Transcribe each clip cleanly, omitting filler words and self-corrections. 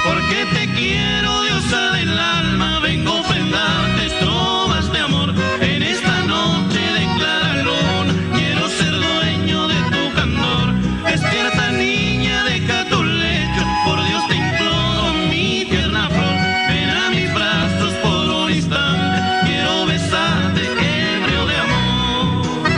Porque te quiero, diosa del alma, vengo a ofrendarte estrofas de amor. En esta noche de clara luna, quiero ser dueño de tu candor. Despierta, niña, deja tu lecho, por Dios te imploro, mi tierna flor. Ven a mis brazos por un instante, quiero besarte, ebrio de amor.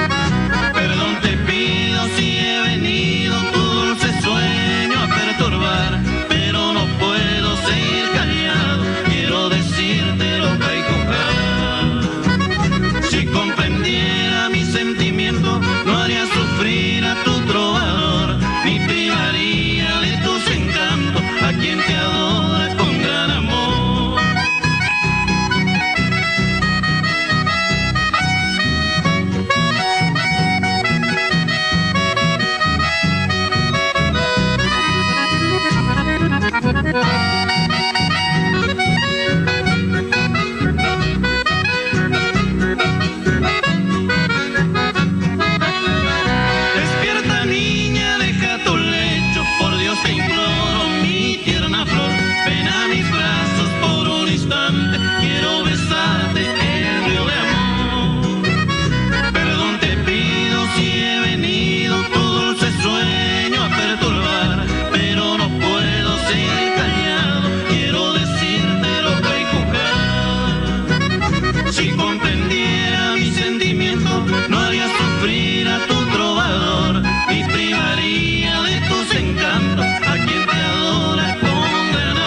Perdón te pido si he venido tu dulce sueño a perturbar, pero no puedo seguir callado, quiero decirte lo que hay que juzgar. Si comprendiera mi sentimiento, no haría sufrir a tu trovador, ni privaría de tus encantos a quien te adora con gran amor. Despierta, niña, deja tu lecho, por Dios te imploro, mi tierna flor. Ven a mis brazos por un instante, quiero besarte, ebrio de amor. Perdón te pido si he venido tu dulce sueño a perturbar, pero no puedo seguir callado, quiero decirte lo que hay que juzgar. Si comprendiera mi sentimiento, no haría sufrir a tu trovador, y privaría de tus encantos a quien te adora con gran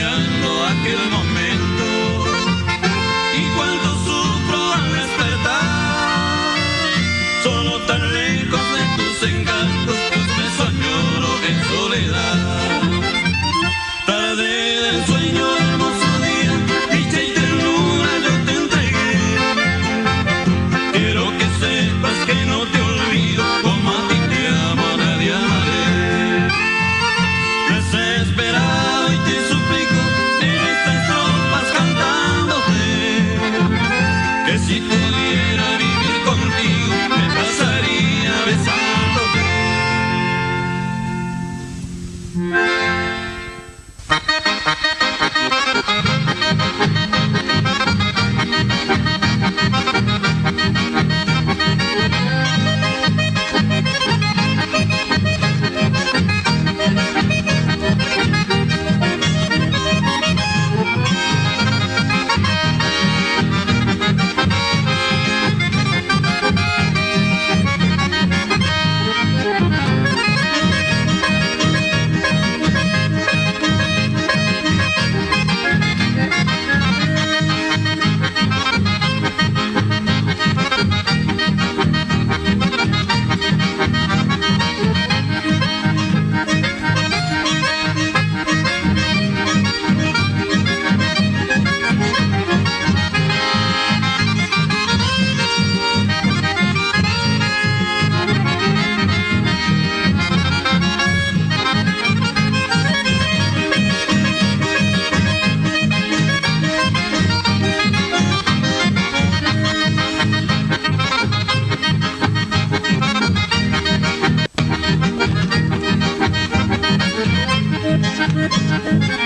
soñando aquel momento. Y cuánto sufro al despertar, solo tan lejos de tus encantos, pues me soñoro en soledad. Tarde del sueño, hermoso día, dicha y ternura yo te entregué. Quiero que sepas que no te olvido, como a ti te amo, nadie amaré. Desesperado y te suplico en estas tropas cantándote, que si pudiera vivir contigo me pasaría besándote.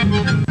Thank you.